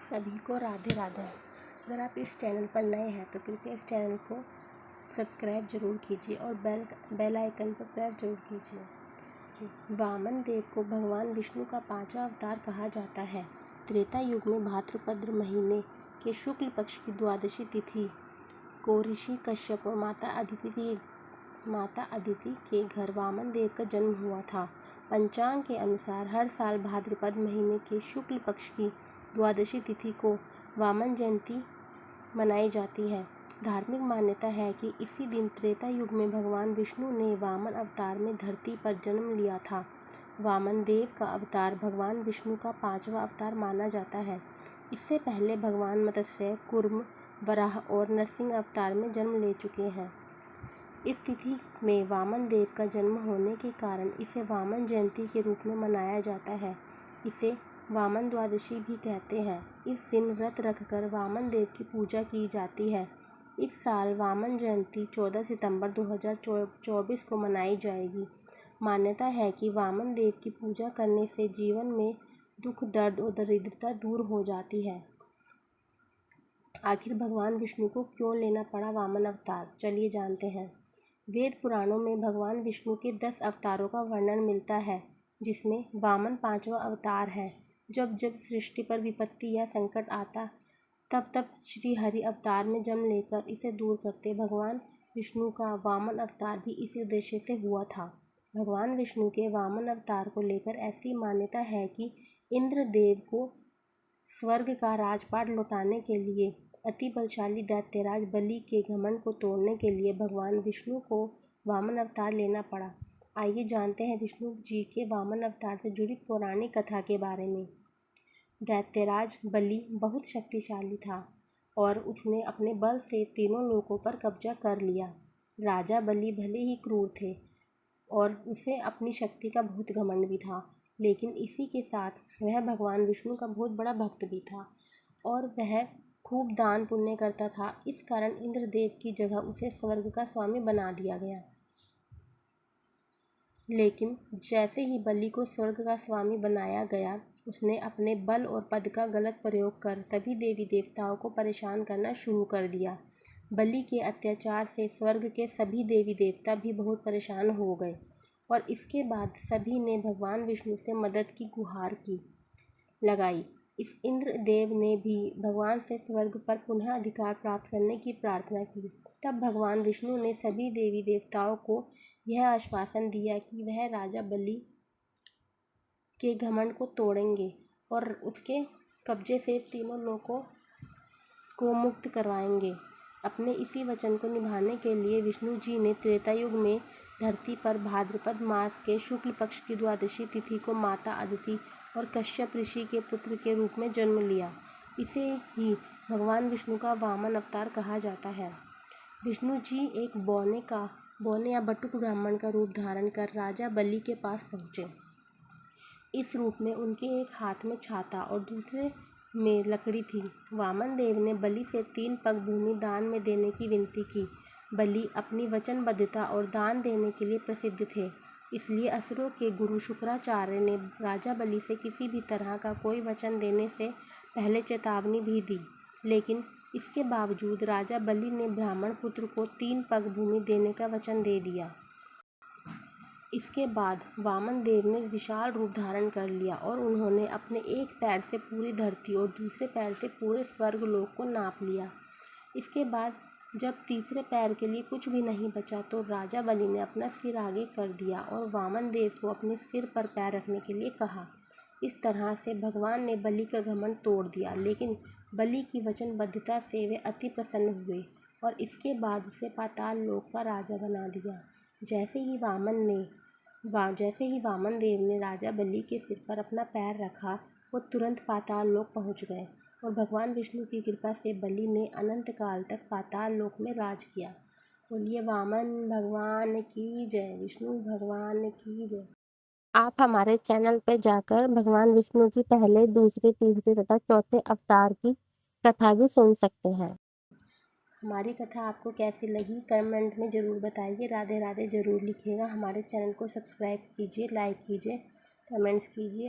सभी को राधे राधे। अगर आप इस चैनल पर नए हैं तो कृपया इस चैनल को सब्सक्राइब जरूर कीजिए और बेल आइकन पर प्रेस जरूर कीजिए। वामन देव को भगवान विष्णु का 5वां अवतार कहा जाता है। त्रेता युग में भाद्रपद महीने के शुक्ल पक्ष की द्वादशी तिथि को ऋषि कश्यप और माता अदिति के घर वामन देव का जन्म हुआ था। पंचांग के अनुसार हर साल भाद्रपद महीने के शुक्ल पक्ष की द्वादशी तिथि को वामन जयंती मनाई जाती है। धार्मिक मान्यता है कि इसी दिन त्रेता युग में भगवान विष्णु ने वामन अवतार में धरती पर जन्म लिया था। वामन देव का अवतार भगवान विष्णु का 5वां अवतार माना जाता है। इससे पहले भगवान मत्स्य, कूर्म, वराह और नरसिंह अवतार में जन्म ले चुके हैं। इस तिथि में वामन देव का जन्म होने के कारण इसे वामन जयंती के रूप में मनाया जाता है। इसे वामन द्वादशी भी कहते हैं। इस दिन व्रत रखकर वामन देव की पूजा की जाती है। इस साल वामन जयंती 14 सितंबर 2024 को मनाई जाएगी। मान्यता है कि वामन देव की पूजा करने से जीवन में दुख, दर्द और दरिद्रता दूर हो जाती है। आखिर भगवान विष्णु को क्यों लेना पड़ा वामन अवतार, चलिए जानते हैं। वेद पुराणों में भगवान विष्णु के 10 अवतारों का वर्णन मिलता है, जिसमें वामन 5वां अवतार है। जब जब सृष्टि पर विपत्ति या संकट आता तब श्री हरि अवतार में जन्म लेकर इसे दूर करते। भगवान विष्णु का वामन अवतार भी इसी उद्देश्य से हुआ था। भगवान विष्णु के वामन अवतार को लेकर ऐसी मान्यता है कि इंद्र देव को स्वर्ग का राजपाट लौटाने के लिए अति बलशाली दैत्यराज बलि के घमंड को तोड़ने के लिए भगवान विष्णु को वामन अवतार लेना पड़ा। आइए जानते हैं विष्णु जी के वामन अवतार से जुड़ी पौराणिक कथा के बारे में। दैत्यराज बलि बहुत शक्तिशाली था और उसने अपने बल से तीनों लोकों पर कब्जा कर लिया। राजा बलि भले ही क्रूर थे और उसे अपनी शक्ति का बहुत घमंड भी था, लेकिन इसी के साथ वह भगवान विष्णु का बहुत बड़ा भक्त भी था और वह खूब दान पुण्य करता था। इस कारण इंद्रदेव की जगह उसे स्वर्ग का स्वामी बना दिया गया। लेकिन जैसे ही बलि को स्वर्ग का स्वामी बनाया गया, उसने अपने बल और पद का गलत प्रयोग कर सभी देवी देवताओं को परेशान करना शुरू कर दिया। बलि के अत्याचार से स्वर्ग के सभी देवी देवता भी बहुत परेशान हो गए और इसके बाद सभी ने भगवान विष्णु से मदद की गुहार लगाई। इस इंद्र देव ने भी भगवान से स्वर्ग पर पुनः अधिकार प्राप्त करने की प्रार्थना की। तब भगवान विष्णु ने सभी देवी देवताओं को यह आश्वासन दिया कि वह राजा बलि के घमंड को तोड़ेंगे और उसके कब्जे से तीनों लोगों को मुक्त करवाएंगे। अपने इसी वचन को निभाने के लिए विष्णु जी ने त्रेता युग में धरती पर भाद्रपद मास के शुक्ल पक्ष की द्वादशी तिथि को माता अदिति और कश्यप ऋषि के पुत्र के रूप में जन्म लिया। इसे ही भगवान विष्णु का वामन अवतार कहा जाता है। विष्णु जी एक बौने या बटुक ब्राह्मण का रूप धारण कर राजा बलि के पास पहुँचे। इस रूप में उनके एक हाथ में छाता और दूसरे में लकड़ी थी। वामन देव ने बलि से 3 पग भूमि दान में देने की विनती की। बलि अपनी वचनबद्धता और दान देने के लिए प्रसिद्ध थे, इसलिए असुरों के गुरु शुक्राचार्य ने राजा बलि से किसी भी तरह का कोई वचन देने से पहले चेतावनी भी दी। लेकिन इसके बावजूद राजा बलि ने ब्राह्मण पुत्र को 3 पग भूमि देने का वचन दे दिया। इसके बाद वामन देव ने विशाल रूप धारण कर लिया और उन्होंने अपने एक पैर से पूरी धरती और दूसरे पैर से पूरे स्वर्ग लोक को नाप लिया। इसके बाद जब तीसरे पैर के लिए कुछ भी नहीं बचा तो राजा बलि ने अपना सिर आगे कर दिया और वामन देव को अपने सिर पर पैर रखने के लिए कहा। इस तरह से भगवान ने बलि का घमंड तोड़ दिया, लेकिन बलि की वचनबद्धता से वे अति प्रसन्न हुए और इसके बाद उसे पाताल लोक का राजा बना दिया। जैसे ही वामन देव ने राजा बलि के सिर पर अपना पैर रखा, वो तुरंत पाताल लोक पहुंच गए और भगवान विष्णु की कृपा से बलि ने अनंत काल तक पाताल लोक में राज किया। बोलिए वामन भगवान की जय, विष्णु भगवान की जय। आप हमारे चैनल पर जाकर भगवान विष्णु की पहले, दूसरे, तीसरे तथा चौथे अवतार की कथा भी सुन सकते हैं। हमारी कथा आपको कैसी लगी कमेंट में ज़रूर बताइए। राधे राधे ज़रूर लिखिएगा। हमारे चैनल को सब्सक्राइब कीजिए, लाइक कीजिए, कमेंट्स कीजिए।